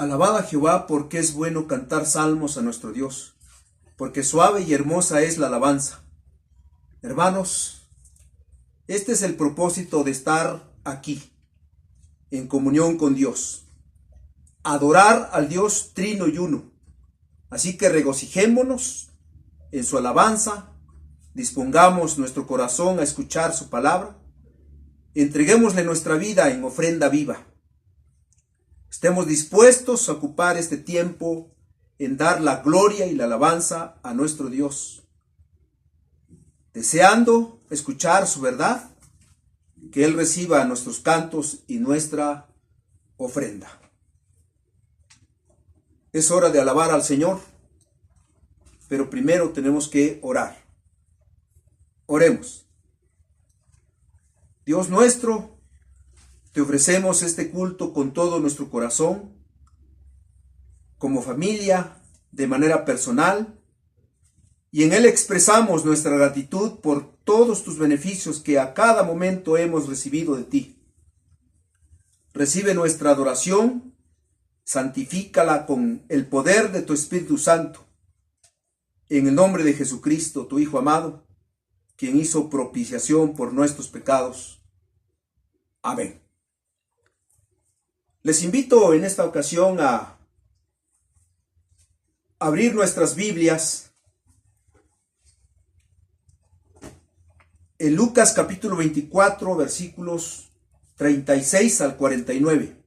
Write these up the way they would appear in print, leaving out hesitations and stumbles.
Alabad a Jehová, porque es bueno cantar salmos a nuestro Dios, porque suave y hermosa es la alabanza. Hermanos, este es el propósito de estar aquí, en comunión con Dios. Adorar al Dios trino y uno. Así que regocijémonos en su alabanza, dispongamos nuestro corazón a escuchar su palabra, entreguémosle nuestra vida en ofrenda viva. Estemos dispuestos a ocupar este tiempo en dar la gloria y la alabanza a nuestro Dios, deseando escuchar su verdad, que Él reciba nuestros cantos y nuestra ofrenda. Es hora de alabar al Señor, pero primero tenemos que orar. Oremos. Dios nuestro, te ofrecemos este culto con todo nuestro corazón, como familia, de manera personal, y en él expresamos nuestra gratitud por todos tus beneficios que a cada momento hemos recibido de ti. Recibe nuestra adoración, santifícala con el poder de tu Espíritu Santo, en el nombre de Jesucristo, tu Hijo amado, quien hizo propiciación por nuestros pecados. Amén. Les invito en esta ocasión a abrir nuestras Biblias en Lucas capítulo 24, versículos 36 al 49.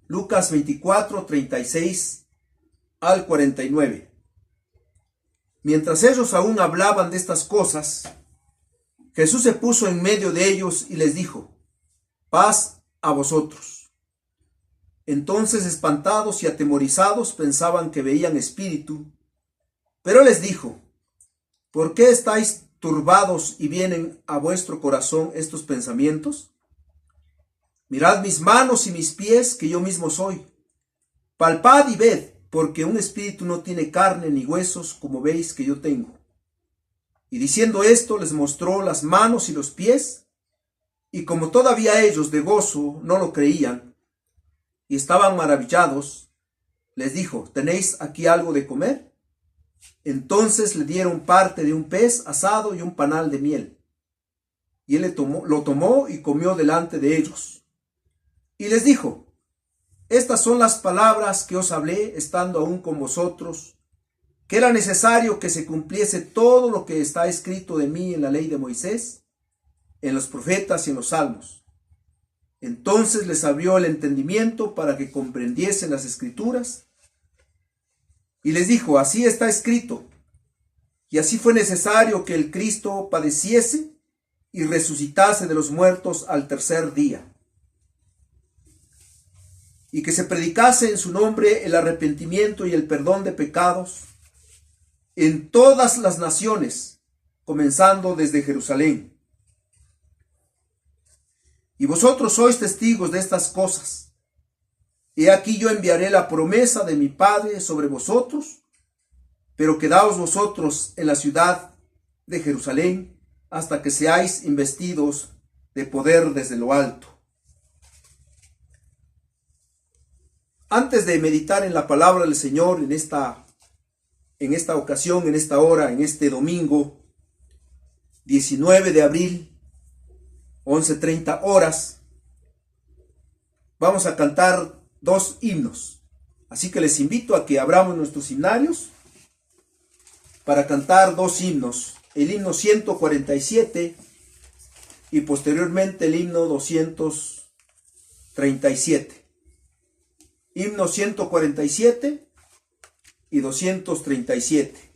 Lucas 24, 36 al 49. Mientras ellos aún hablaban de estas cosas, Jesús se puso en medio de ellos y les dijo: paz a vosotros. Entonces, espantados y atemorizados, pensaban que veían espíritu, pero les dijo: ¿por qué estáis turbados y vienen a vuestro corazón estos pensamientos? Mirad mis manos y mis pies, que yo mismo soy. Palpad y ved, porque un espíritu no tiene carne ni huesos, como veis que yo tengo. Y diciendo esto, les mostró las manos y los pies, y como todavía ellos de gozo no lo creían, y estaban maravillados, les dijo: ¿tenéis aquí algo de comer? Entonces le dieron parte de un pez asado y un panal de miel. Y él lo tomó y comió delante de ellos. Y les dijo: estas son las palabras que os hablé estando aún con vosotros, que era necesario que se cumpliese todo lo que está escrito de mí en la ley de Moisés, en los profetas y en los salmos. Entonces les abrió el entendimiento para que comprendiesen las escrituras, y les dijo: así está escrito, y así fue necesario que el Cristo padeciese y resucitase de los muertos al tercer día, y que se predicase en su nombre el arrepentimiento y el perdón de pecados en todas las naciones, comenzando desde Jerusalén. Y vosotros sois testigos de estas cosas. He aquí yo enviaré la promesa de mi Padre sobre vosotros, pero quedaos vosotros en la ciudad de Jerusalén hasta que seáis investidos de poder desde lo alto. Antes de meditar en la palabra del Señor en esta ocasión, en esta hora, en este domingo 19 de abril, 11:30 horas, vamos a cantar dos himnos. Así que les invito a que abramos nuestros himnarios para cantar dos himnos: el himno 147 y posteriormente el himno 237. Himno 147 y 237.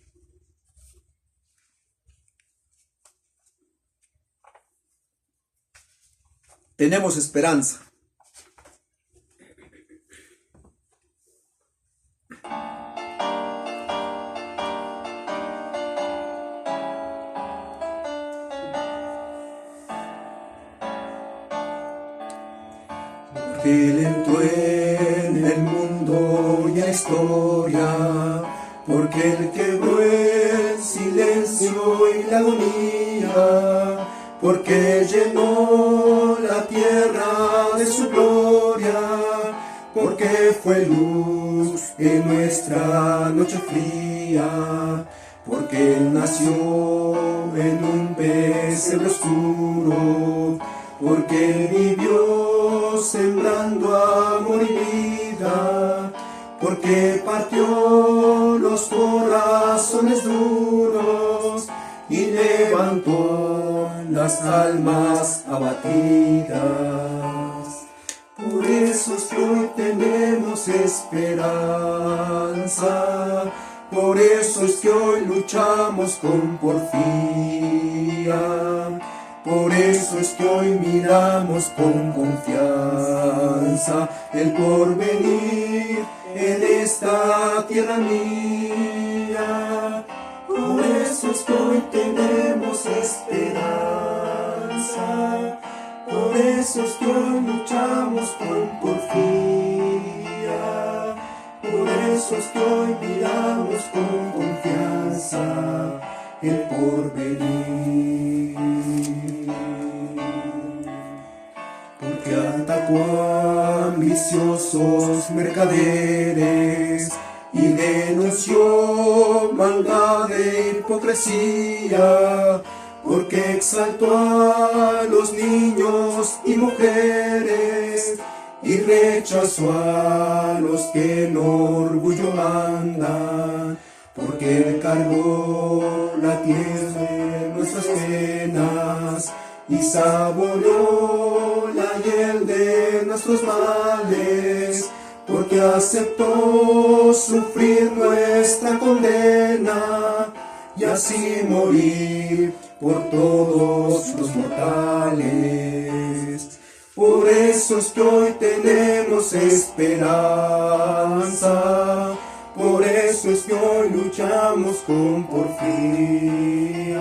Tenemos esperanza. Porque Él entró en el mundo y en la historia, porque Él quebró el silencio y la agonía, porque llenó la tierra de su gloria, porque fue luz en nuestra noche fría, porque Él nació en un pesebre oscuro, porque Él vivió sembrando amor y vida, porque partió los corazones duros y levantó las almas abatidas. Por eso es que hoy tenemos esperanza, por eso es que hoy luchamos con porfía, por eso es que hoy miramos con confianza el porvenir en esta tierra mía. Por eso es que hoy tenemos esperanza, por eso es que hoy luchamos con porfía, por eso es que hoy miramos con confianza el porvenir. Porque atacó ambiciosos mercaderes y denunció maldad e hipocresía, porque exaltó a los niños y mujeres y rechazó a los que en orgullo andan, porque Él cargó la tierra de nuestras penas y saboreó la hiel de nuestros males, porque aceptó sufrir nuestra condena y así morir por todos los mortales. Por eso es que hoy tenemos esperanza, por eso es que hoy luchamos con porfía,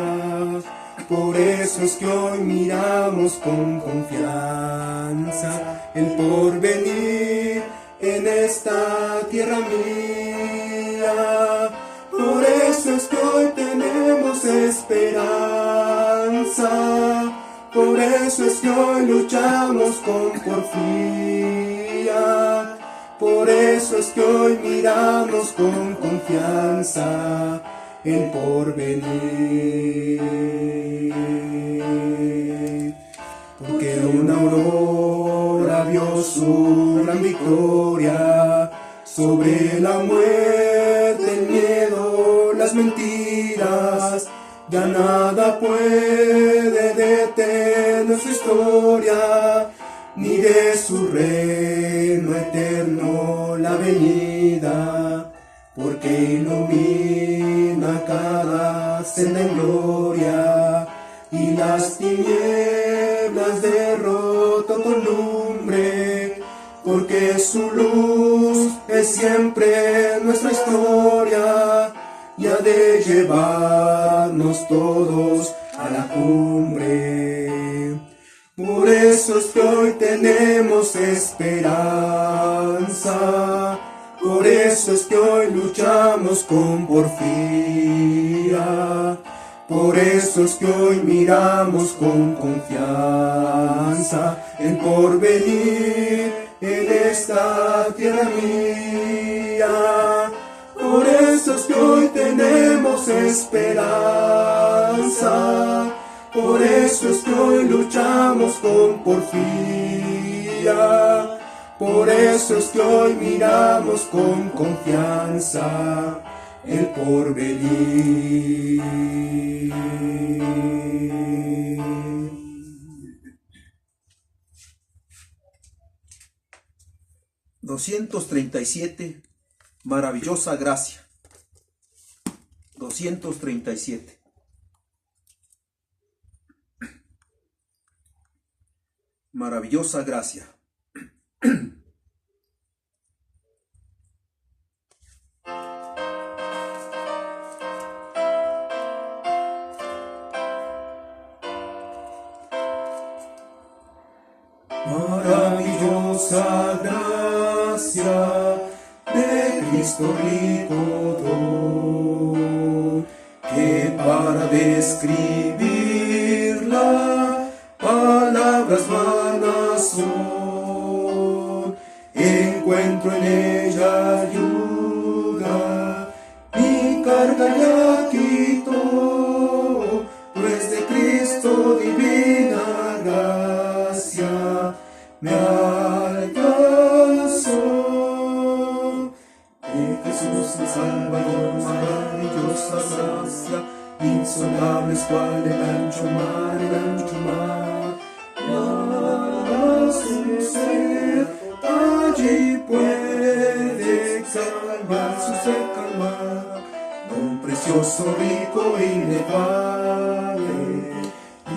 por eso es que hoy miramos con confianza el porvenir en esta tierra mía. Por eso es que hoy tenemos esperanza, por eso es que hoy luchamos con porfía, por eso es que hoy miramos con confianza el porvenir. Porque una aurora vio su gran victoria sobre la muerte, el miedo, las mentiras. Ya nada puede detener su historia, ni de su reino eterno la venida, porque ilumina cada senda en gloria, y las tinieblas derrotó con lumbre, porque su luz es siempre nuestra historia, y ha de llevarnos todos a la cumbre. Por eso es que hoy tenemos esperanza, por eso es que hoy luchamos con porfía, por eso es que hoy miramos con confianza el porvenir en esta tierra mía. Por eso es que hoy tenemos esperanza, por eso es que hoy luchamos con porfía, por eso es que hoy miramos con confianza el porvenir. 237, maravillosa gracia. 237. Maravillosa gracia. Maravillosa gracia de Cristo rico don, que para describirla palabras vanas son. En encuentro en ella ayuda, mi carga ya quitó, pues de Cristo divina gracia me alcanzó. De Jesús el Salvador, maravillosa gracia, insondables cual el ancho mar, nada su ser allí puede calmar, su sed calmar, don precioso, rico e inefable,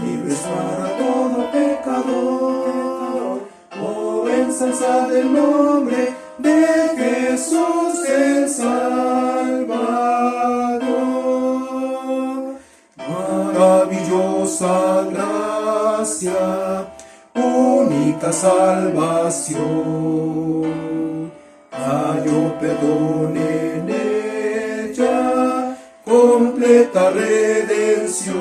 libres para todo pecador. Oh, ensalzad el nombre de Jesús el Salvador. Maravillosa gracia, única salvación, hallo perdón en ella, completa redención.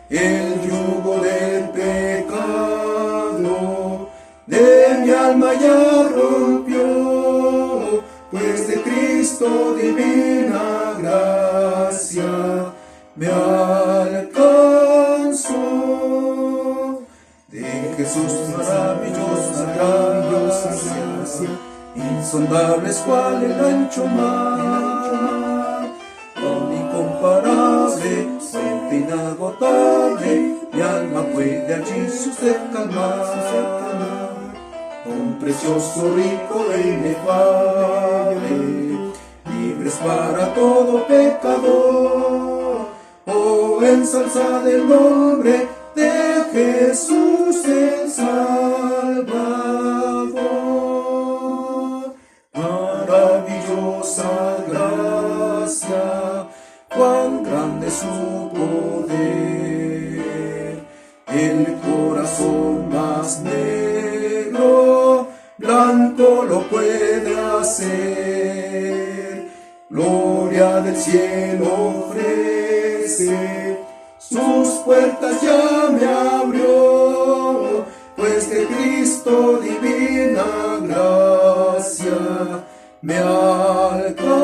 El yugo del pecado de mi alma ya rompió, pues de Cristo divina gracia me alcanzó. De Jesús maravillosa gracia, insondables cual el ancho mar, don incomparable, fuente inagotable, mi alma puede allí su sed calmar, don precioso, rico e inefable, libres para todo pecador. Oh, ensalzad el nombre de Jesús el Salvador. Maravillosa gracia, cuán grande su poder, el corazón más negro, blanco lo puede hacer. Gloria del cielo ofrece, sus puertas ya me abrió, pues de Cristo divina gracia me alcanzó.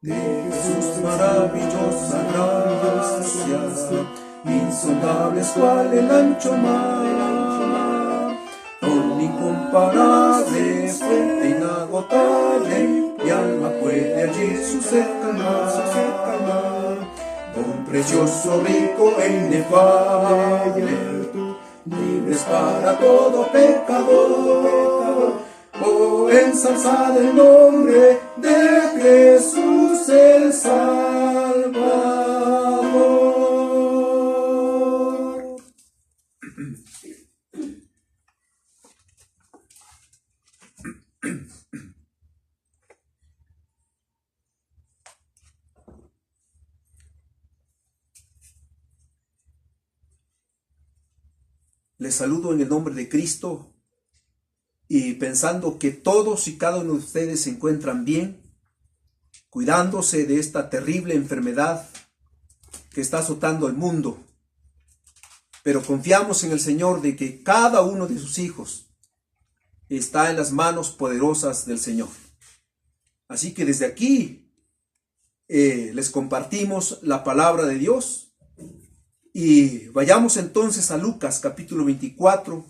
De Jesús maravillosa gracia, insondables cual el ancho mar, don incomparable, fuente inagotable, mi alma puede allí su sed calmar, don precioso, rico e inefable, libres para todo pecador. Oh, ensalzad el nombre de Jesús el Salvador. Les saludo en el nombre de Cristo y pensando que todos y cada uno de ustedes se encuentran bien, cuidándose de esta terrible enfermedad que está azotando al mundo. Pero confiamos en el Señor de que cada uno de sus hijos está en las manos poderosas del Señor. Así que desde aquí les compartimos la palabra de Dios. Y vayamos entonces a Lucas capítulo 24,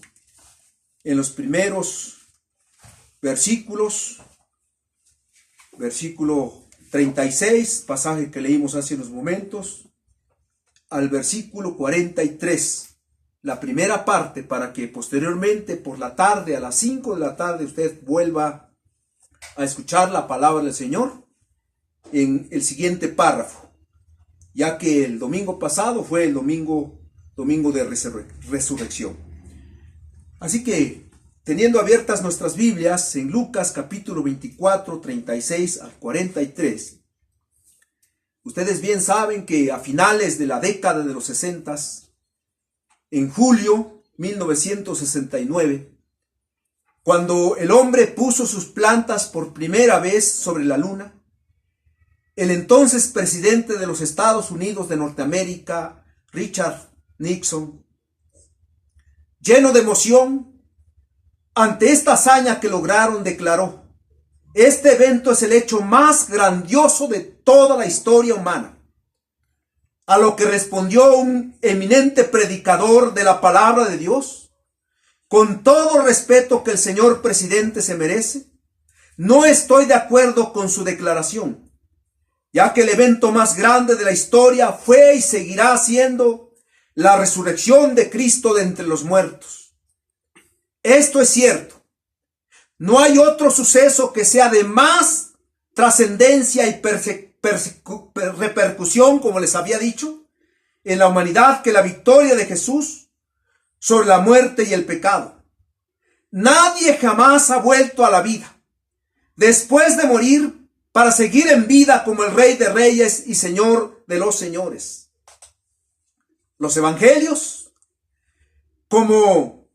en los primeros versículos, versículo 36, pasaje que leímos hace unos momentos, al versículo 43, la primera parte, para que posteriormente por la tarde, a las 5 de la tarde, usted vuelva a escuchar la palabra del Señor en el siguiente párrafo, ya que el domingo pasado fue el domingo de resurrección. Así que, teniendo abiertas nuestras Biblias en Lucas capítulo 24, 36 al 43, ustedes bien saben que a finales de la década de los 60, en julio 1969, cuando el hombre puso sus plantas por primera vez sobre la luna, el entonces presidente de los Estados Unidos de Norteamérica, Richard Nixon, lleno de emoción, ante esta hazaña que lograron, declaró: este evento es el hecho más grandioso de toda la historia humana. A lo que respondió un eminente predicador de la palabra de Dios: con todo respeto que el señor presidente se merece, no estoy de acuerdo con su declaración, ya que el evento más grande de la historia fue y seguirá siendo la resurrección de Cristo de entre los muertos. Esto es cierto. No hay otro suceso que sea de más trascendencia y repercusión, como les había dicho, en la humanidad que la victoria de Jesús sobre la muerte y el pecado. Nadie jamás ha vuelto a la vida después de morir para seguir en vida como el Rey de Reyes y Señor de los Señores. Los evangelios, como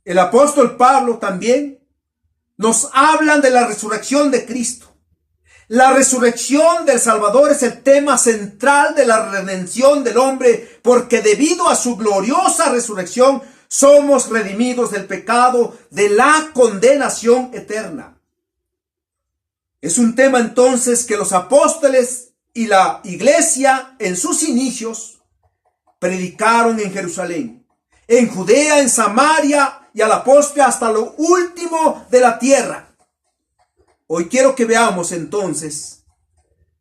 el apóstol Pablo también, nos hablan de la resurrección de Cristo. La resurrección del Salvador es el tema central de la redención del hombre, porque debido a su gloriosa resurrección somos redimidos del pecado, de la condenación eterna. Es un tema entonces que los apóstoles y la iglesia en sus inicios predicaron en Jerusalén, en Judea, en Samaria y a la postre hasta lo último de la tierra. Hoy quiero que veamos entonces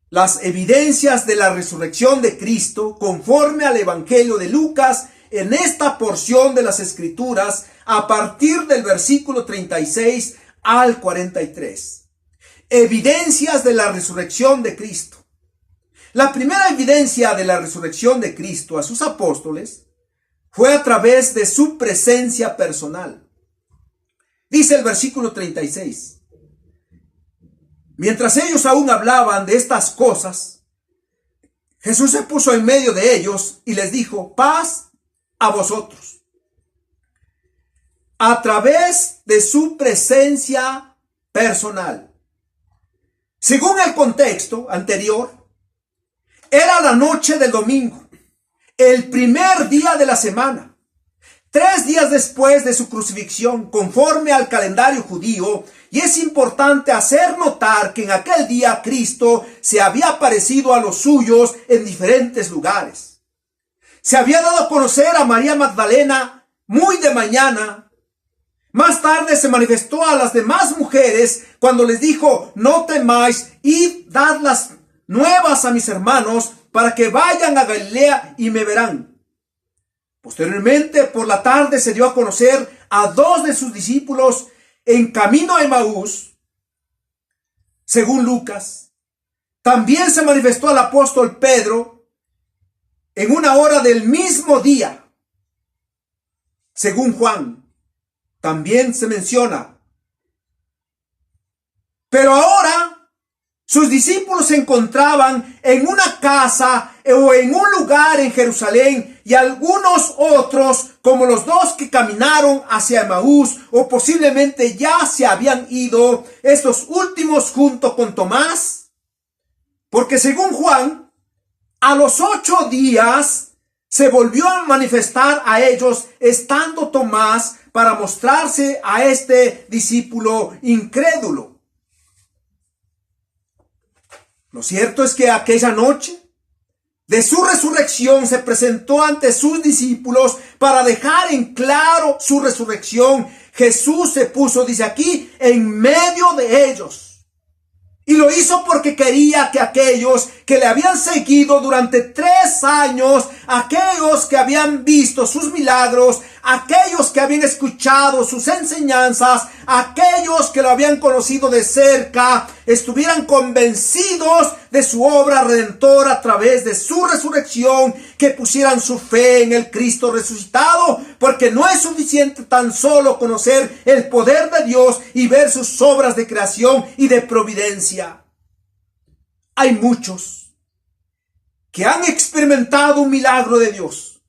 las evidencias de la resurrección de Cristo conforme al Evangelio de Lucas en esta porción de las Escrituras a partir del versículo 36 al 43. Evidencias de la resurrección de Cristo. La primera evidencia de la resurrección de Cristo a sus apóstoles fue a través de su presencia personal. Dice el versículo 36. Mientras ellos aún hablaban de estas cosas, Jesús se puso en medio de ellos y les dijo: paz a vosotros. A través de su presencia personal. Según el contexto anterior, era la noche del domingo, el primer día de la semana, 3 días después de su crucifixión, conforme al calendario judío, y es importante hacer notar que en aquel día Cristo se había aparecido a los suyos en diferentes lugares. Se había dado a conocer a María Magdalena muy de mañana. Más tarde se manifestó a las demás mujeres cuando les dijo: no temáis, id, dad las nuevas a mis hermanos para que vayan a Galilea y me verán. Posteriormente, por la tarde, se dio a conocer a 2 de sus discípulos en camino a Emaús, según Lucas. También se manifestó al apóstol Pedro en una hora del mismo día, según Juan. También se menciona. Pero ahora sus discípulos se encontraban en una casa o en un lugar en Jerusalén, y algunos otros, como los 2 que caminaron hacia Emaús, o posiblemente ya se habían ido, estos últimos junto con Tomás, porque según Juan, a los 8 días se volvió a manifestar a ellos, estando Tomás para mostrarse a este discípulo incrédulo. Lo cierto es que aquella noche de su resurrección se presentó ante sus discípulos para dejar en claro su resurrección. Jesús se puso, dice aquí, en medio de ellos. Y lo hizo porque quería que aquellos que le habían seguido durante 3 años, aquellos que habían visto sus milagros, aquellos que habían escuchado sus enseñanzas, aquellos que lo habían conocido de cerca, estuvieran convencidos de su obra redentora a través de su resurrección, que pusieran su fe en el Cristo resucitado, porque no es suficiente tan solo conocer el poder de Dios y ver sus obras de creación y de providencia. Hay muchos que han experimentado un milagro de Dios,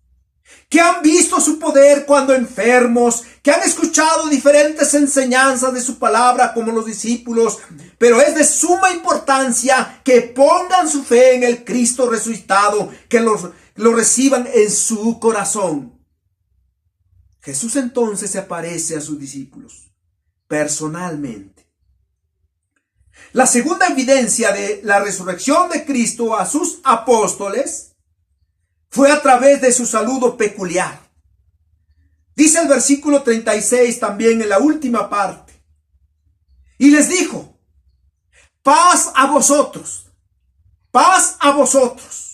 que han visto su poder cuando enfermos, que han escuchado diferentes enseñanzas de su palabra como los discípulos, pero es de suma importancia que pongan su fe en el Cristo resucitado, que lo reciban en su corazón. Jesús entonces se aparece a sus discípulos personalmente. La segunda evidencia de la resurrección de Cristo a sus apóstoles fue a través de su saludo peculiar. Dice el versículo 36 también en la última parte. Y les dijo: paz a vosotros, paz a vosotros.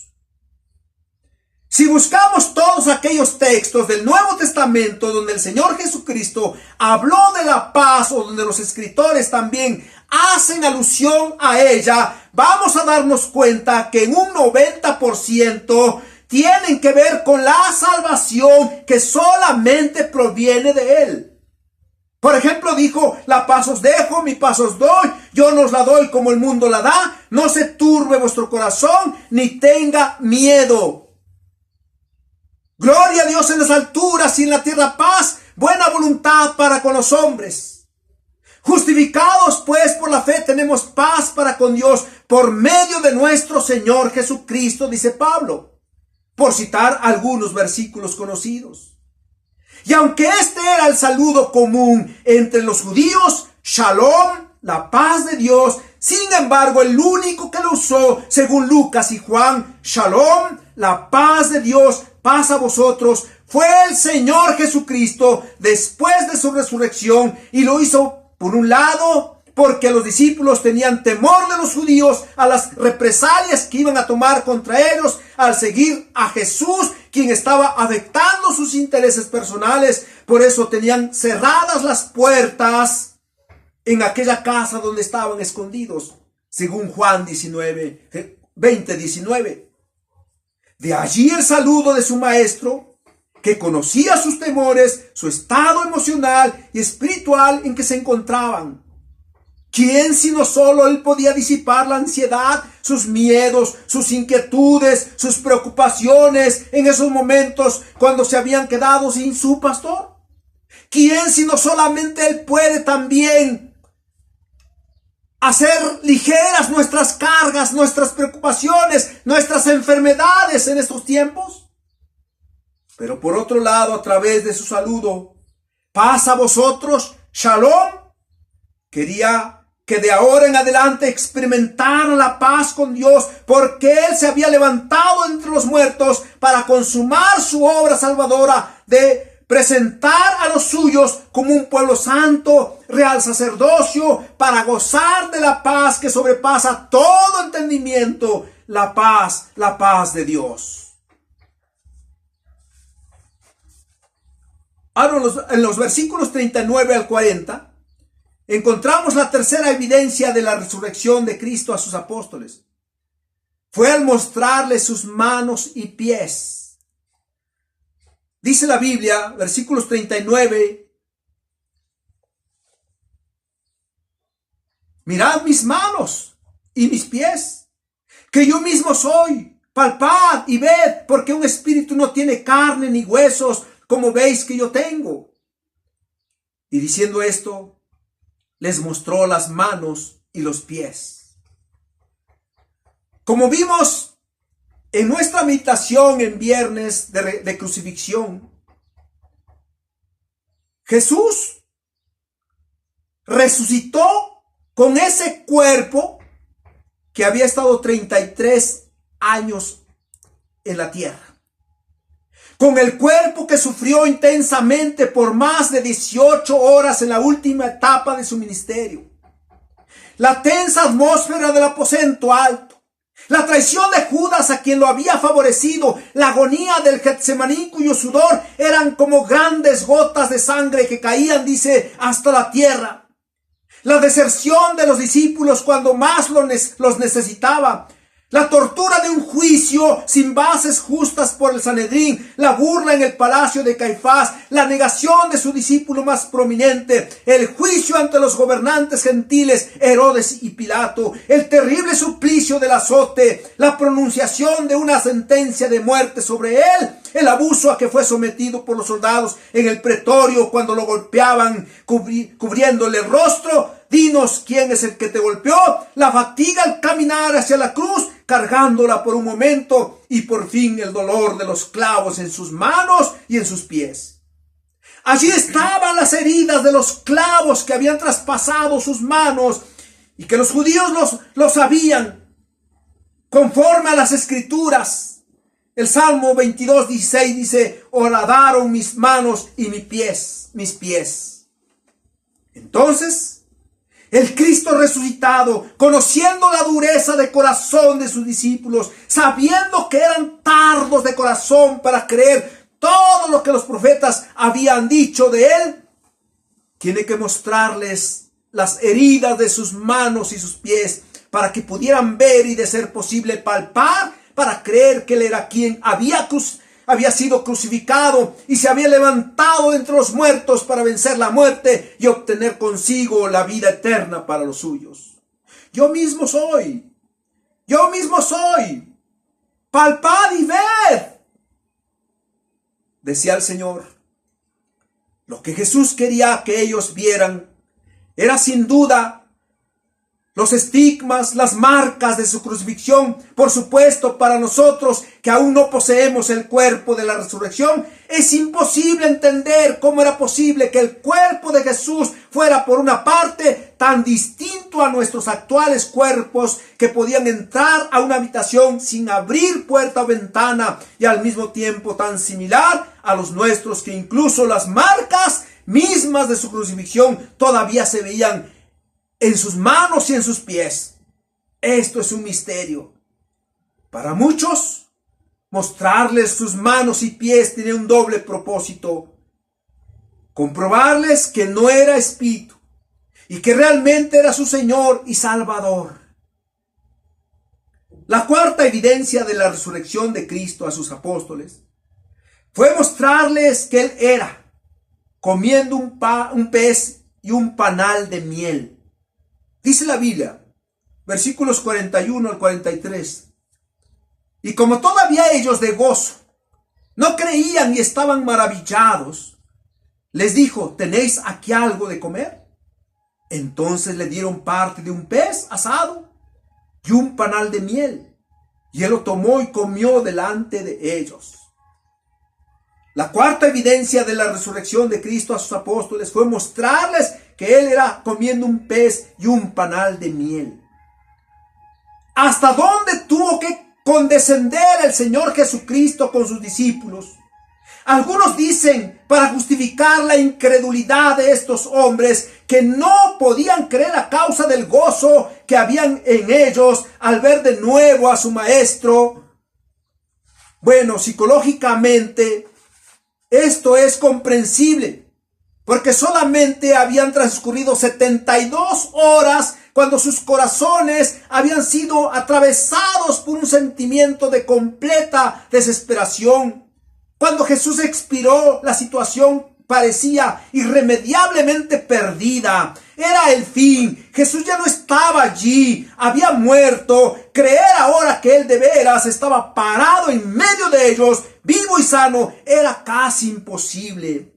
Si buscamos todos aquellos textos del Nuevo Testamento donde el Señor Jesucristo habló de la paz, o donde los escritores también hacen alusión a ella, vamos a darnos cuenta que en un 90% tienen que ver con la salvación que solamente proviene de Él. Por ejemplo, dijo: la paz os dejo, mi paz os doy, yo no os la doy como el mundo la da, no se turbe vuestro corazón, ni tenga miedo. Gloria a Dios en las alturas y en la tierra paz, buena voluntad para con los hombres. Justificados pues por la fe tenemos paz para con Dios por medio de nuestro Señor Jesucristo, dice Pablo, por citar algunos versículos conocidos. Y aunque este era el saludo común entre los judíos, Shalom, la paz de Dios, sin embargo el único que lo usó, según Lucas y Juan, Shalom, la paz de Dios, paz a vosotros, fue el Señor Jesucristo después de su resurrección, y lo hizo por un lado porque los discípulos tenían temor de los judíos a las represalias que iban a tomar contra ellos al seguir a Jesús, quien estaba afectando sus intereses personales. Por eso tenían cerradas las puertas en aquella casa donde estaban escondidos, según Juan 20:19. De allí el saludo de su maestro, que conocía sus temores, su estado emocional y espiritual en que se encontraban. ¿Quién sino solo él podía disipar la ansiedad, sus miedos, sus inquietudes, sus preocupaciones en esos momentos cuando se habían quedado sin su pastor? ¿Quién sino solamente él puede también hacer ligeras nuestras cargas, nuestras preocupaciones, nuestras enfermedades en estos tiempos? Pero por otro lado, a través de su saludo, paz a vosotros, Shalom, quería que de ahora en adelante experimentara la paz con Dios, porque Él se había levantado entre los muertos para consumar su obra salvadora de presentar a los suyos como un pueblo santo, real sacerdocio, para gozar de la paz que sobrepasa todo entendimiento, la paz de Dios. Ahora, en los versículos 39 al 40, encontramos la tercera evidencia de la resurrección de Cristo a sus apóstoles. Fue al mostrarles sus manos y pies. Dice la Biblia, versículos 39, mirad mis manos y mis pies, que yo mismo soy. Palpad y ved, porque un espíritu no tiene carne ni huesos, como veis que yo tengo. Y diciendo esto, les mostró las manos y los pies. Como vimos en nuestra meditación en viernes de crucifixión, Jesús resucitó con ese cuerpo que había estado 33 años en la tierra. Con el cuerpo que sufrió intensamente por más de 18 horas en la última etapa de su ministerio. La tensa atmósfera del aposento alto. La traición de Judas, a quien lo había favorecido, la agonía del Getsemaní, cuyo sudor eran como grandes gotas de sangre que caían, dice, hasta la tierra. La deserción de los discípulos cuando más los necesitaba. La tortura de un juicio sin bases justas por el Sanedrín, la burla en el palacio de Caifás, la negación de su discípulo más prominente, el juicio ante los gobernantes gentiles, Herodes y Pilato, el terrible suplicio del azote, la pronunciación de una sentencia de muerte sobre él, el abuso a que fue sometido por los soldados en el pretorio cuando lo golpeaban, cubriéndole el rostro. Dinos quién es el que te golpeó. La fatiga al caminar hacia la cruz, cargándola por un momento, y por fin el dolor de los clavos en sus manos y en sus pies. Allí estaban las heridas de los clavos que habían traspasado sus manos y que los judíos lo sabían conforme a las escrituras. El Salmo 22:16 dice: horadaron mis manos y mis pies. Entonces, el Cristo resucitado, conociendo la dureza de corazón de sus discípulos, sabiendo que eran tardos de corazón para creer todo lo que los profetas habían dicho de él, tiene que mostrarles las heridas de sus manos y sus pies para que pudieran ver y, de ser posible, palpar, para creer que él era quien había sido crucificado y se había levantado de entre los muertos para vencer la muerte y obtener consigo la vida eterna para los suyos. Yo mismo soy. Palpad y ved, decía el Señor. Lo que Jesús quería que ellos vieran era sin duda los estigmas, las marcas de su crucifixión. Por supuesto, para nosotros que aún no poseemos el cuerpo de la resurrección, es imposible entender cómo era posible que el cuerpo de Jesús fuera, por una parte, tan distinto a nuestros actuales cuerpos, que podían entrar a una habitación sin abrir puerta o ventana, y al mismo tiempo tan similar a los nuestros, que incluso las marcas mismas de su crucifixión todavía se veían en sus manos y en sus pies. Esto es un misterio. Para muchos, mostrarles sus manos y pies tiene un doble propósito: comprobarles que no era espíritu y que realmente era su Señor y Salvador. La cuarta evidencia de la resurrección de Cristo a sus apóstoles fue mostrarles que Él era, comiendo un pez y un panal de miel. Dice la Biblia, versículos 41 al 43. Y como todavía ellos de gozo no creían y estaban maravillados, les dijo: ¿tenéis aquí algo de comer? Entonces le dieron parte de un pez asado y un panal de miel, y él lo tomó y comió delante de ellos. La cuarta evidencia de la resurrección de Cristo a sus apóstoles fue mostrarles que él era comiendo un pez y un panal de miel. ¿Hasta dónde tuvo que condescender el Señor Jesucristo con sus discípulos? Algunos dicen, para justificar la incredulidad de estos hombres, que no podían creer a causa del gozo que habían en ellos al ver de nuevo a su maestro. Bueno, psicológicamente esto es comprensible, porque solamente habían transcurrido 72 horas cuando sus corazones habían sido atravesados por un sentimiento de completa desesperación. Cuando Jesús expiró, la situación parecía irremediablemente perdida. Era el fin. Jesús ya no estaba allí, había muerto. Creer ahora que Él de veras estaba parado en medio de ellos, vivo y sano, era casi imposible.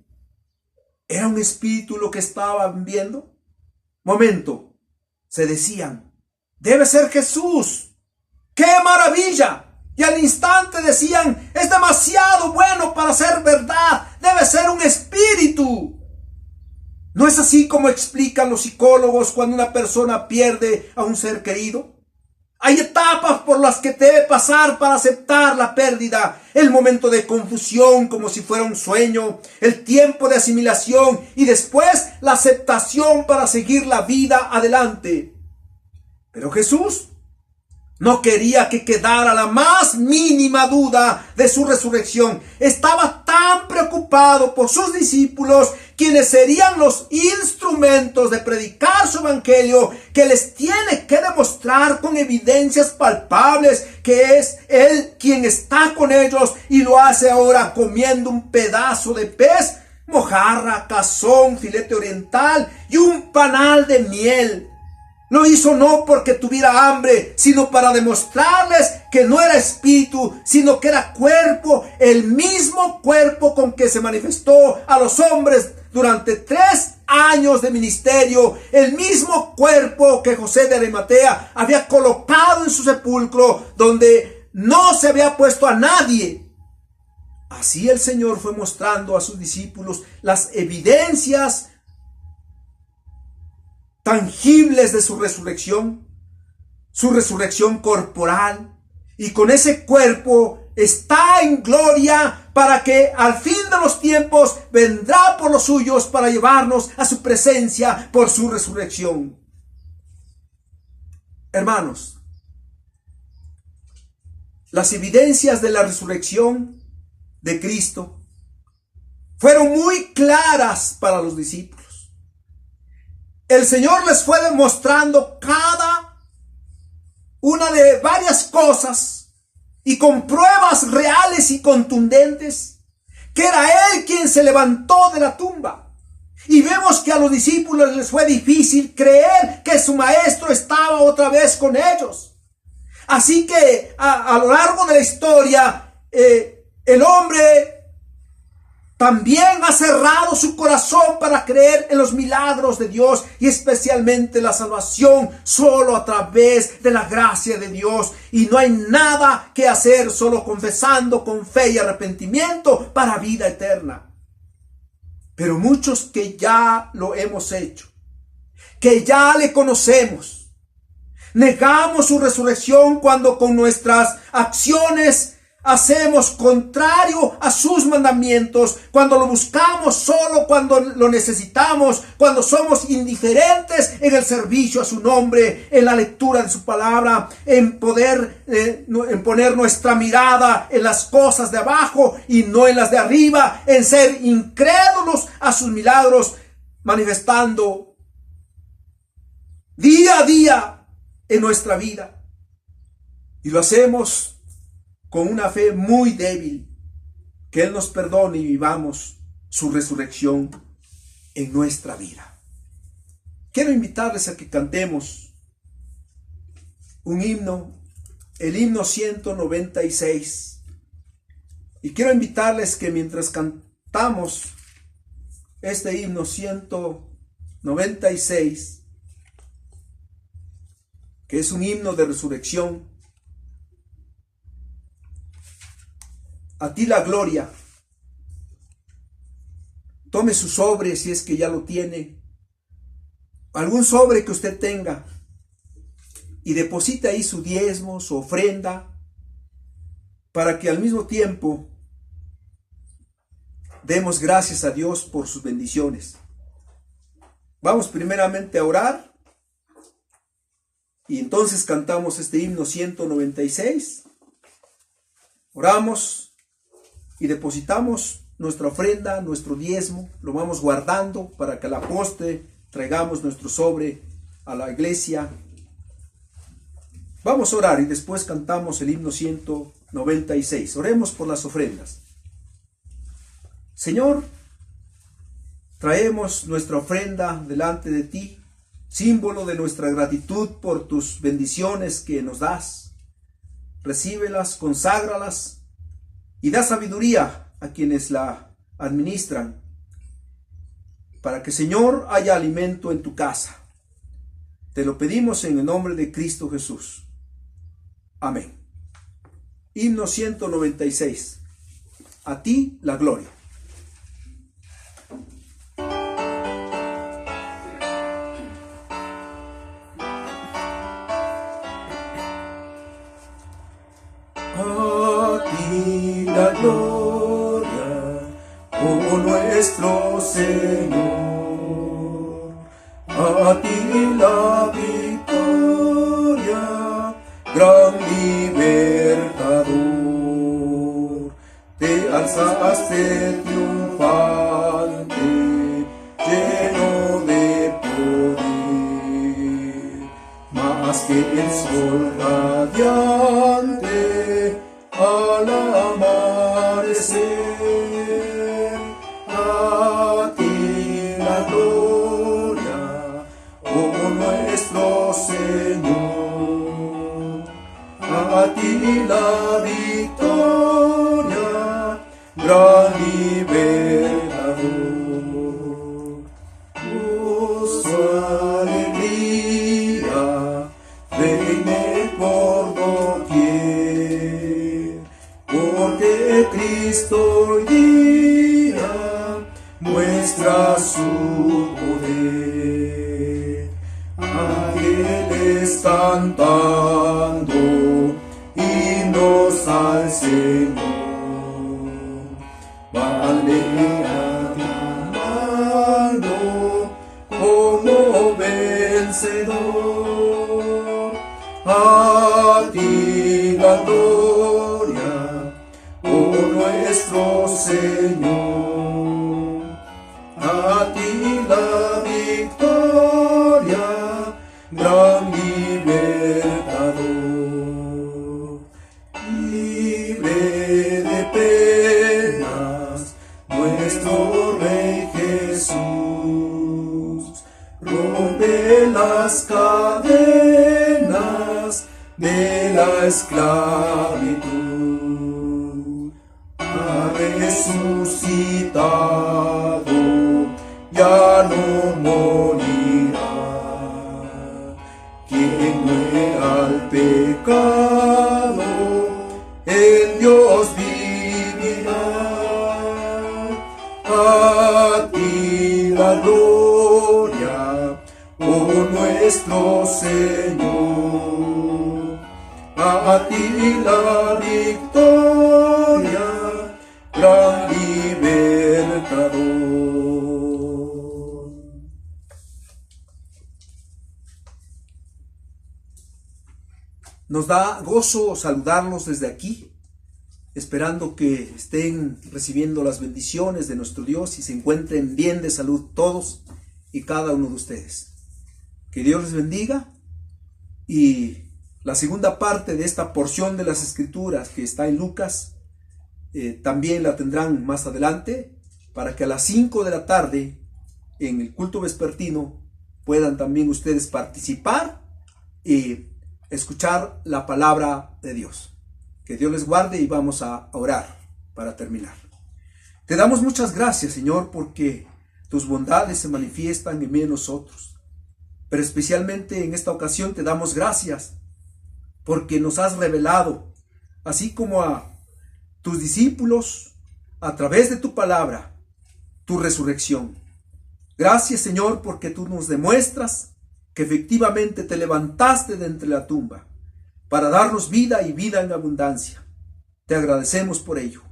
¿Era un espíritu lo que estaban viendo? Momento, se decían: debe ser Jesús. ¡Qué maravilla! Y al instante decían: es demasiado bueno para ser verdad, debe ser un espíritu. ¿No es así como explican los psicólogos cuando una persona pierde a un ser querido? Hay etapas por las que debe pasar para aceptar la pérdida: el momento de confusión, como si fuera un sueño, el tiempo de asimilación y después la aceptación para seguir la vida adelante. Pero Jesús no quería que quedara la más mínima duda de su resurrección. Estaba tan preocupado por sus discípulos, quienes serían los instrumentos de predicar su evangelio, que les tiene que demostrar con evidencias palpables que es Él quien está con ellos, y lo hace ahora comiendo un pedazo de pez, mojarra, cazón, filete oriental y un panal de miel. Lo hizo no porque tuviera hambre, sino para demostrarles que no era espíritu, sino que era cuerpo, el mismo cuerpo con que se manifestó a los hombres durante 3 años de ministerio, el mismo cuerpo que José de Arimatea había colocado en su sepulcro, donde no se había puesto a nadie. Así el Señor fue mostrando a sus discípulos las evidencias tangibles de su resurrección corporal, y con ese cuerpo está en gloria para que al fin de los tiempos vendrá por los suyos para llevarnos a su presencia por su resurrección. Hermanos, las evidencias de la resurrección de Cristo fueron muy claras para los discípulos. El Señor les fue demostrando cada una de varias cosas y con pruebas reales y contundentes que era Él quien se levantó de la tumba. Y vemos que a los discípulos les fue difícil creer que su maestro estaba otra vez con ellos. Así que a lo largo de la historia, el hombre también ha cerrado su corazón para creer en los milagros de Dios, y especialmente la salvación solo a través de la gracia de Dios. Y no hay nada que hacer, solo confesando con fe y arrepentimiento para vida eterna. Pero muchos que ya lo hemos hecho, que ya le conocemos, negamos su resurrección cuando con nuestras acciones hacemos contrario a sus mandamientos, cuando lo buscamos solo cuando lo necesitamos, cuando somos indiferentes en el servicio a su nombre, en la lectura de su palabra, en poner nuestra mirada en las cosas de abajo y no en las de arriba, en ser incrédulos a sus milagros, manifestando día a día en nuestra vida. Y lo hacemos con una fe muy débil. Que Él nos perdone y vivamos su resurrección en nuestra vida. Quiero invitarles a que cantemos un himno, el himno 196. Y quiero invitarles que mientras cantamos este himno 196, que es un himno de resurrección, a ti la gloria, tome su sobre si es que ya lo tiene, algún sobre que usted tenga, y deposite ahí su diezmo, su ofrenda, para que al mismo tiempo demos gracias a Dios por sus bendiciones. Vamos primeramente a orar, y entonces cantamos este himno 196, oramos y depositamos nuestra ofrenda, nuestro diezmo, lo vamos guardando para que a la postre traigamos nuestro sobre a la iglesia. Vamos a orar y después cantamos el himno 196. Oremos por las ofrendas. Señor, traemos nuestra ofrenda delante de ti, símbolo de nuestra gratitud por tus bendiciones que nos das. Recíbelas, conságralas y da sabiduría a quienes la administran, para que, Señor, haya alimento en tu casa. Te lo pedimos en el nombre de Cristo Jesús. Amén. Himno 196. A ti la gloria. A ti la gloria, oh nuestro Señor. A ti la victoria, gran libertador. Te alzaste triunfante, lleno de poder, más que el sol radiante al amanecer. A ti la gloria, oh nuestro Señor. A ti la victoria, gran libertador. Gozo, alegría, reine por doquier, porque Cristo poder. Ángeles cantando himnos al Señor, vale aclamando como vencedor. A ti la gloria, oh nuestro Señor, a ti la victoria, gran libertador. Libre de penas, nuestro Rey Jesús, rompe las cadenas de la esclavitud. Ha resucitado, ya no morirá. Quien muera al pecado, en Dios vivirá. A ti la gloria, oh nuestro Señor, a ti la victoria, gran libertador. Nos da gozo saludarlos desde aquí, esperando que estén recibiendo las bendiciones de nuestro Dios y se encuentren bien de salud todos y cada uno de ustedes. Que Dios les bendiga, y la segunda parte de esta porción de las Escrituras que está en Lucas también la tendrán más adelante, para que a las 5 de la tarde en el culto vespertino puedan también ustedes participar y escuchar la palabra de Dios. Que Dios les guarde, y vamos a orar para terminar. Te damos muchas gracias, Señor, porque tus bondades se manifiestan en medio de nosotros. Pero especialmente en esta ocasión te damos gracias porque nos has revelado, así como a tus discípulos, a través de tu palabra, tu resurrección. Gracias, Señor, porque tú nos demuestras que efectivamente te levantaste de entre la tumba para darnos vida y vida en abundancia. Te agradecemos por ello.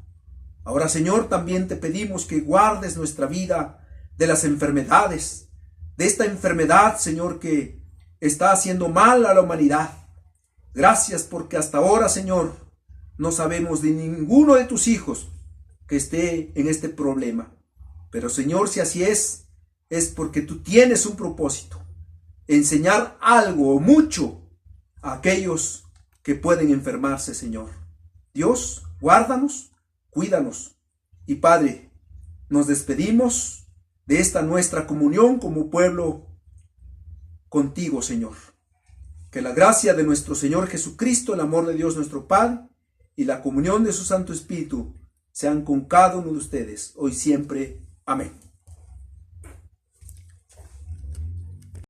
Ahora, Señor, también te pedimos que guardes nuestra vida de las enfermedades, de esta enfermedad, Señor, que está haciendo mal a la humanidad. Gracias porque hasta ahora, Señor, no sabemos de ninguno de tus hijos que esté en este problema. Pero, Señor, si así es porque tú tienes un propósito: enseñar algo o mucho a aquellos que pueden enfermarse, Señor. Dios, guárdanos, cuídanos. Y Padre, nos despedimos de esta nuestra comunión como pueblo contigo, Señor. Que la gracia de nuestro Señor Jesucristo, el amor de Dios nuestro Padre y la comunión de su Santo Espíritu sean con cada uno de ustedes, hoy y siempre. Amén.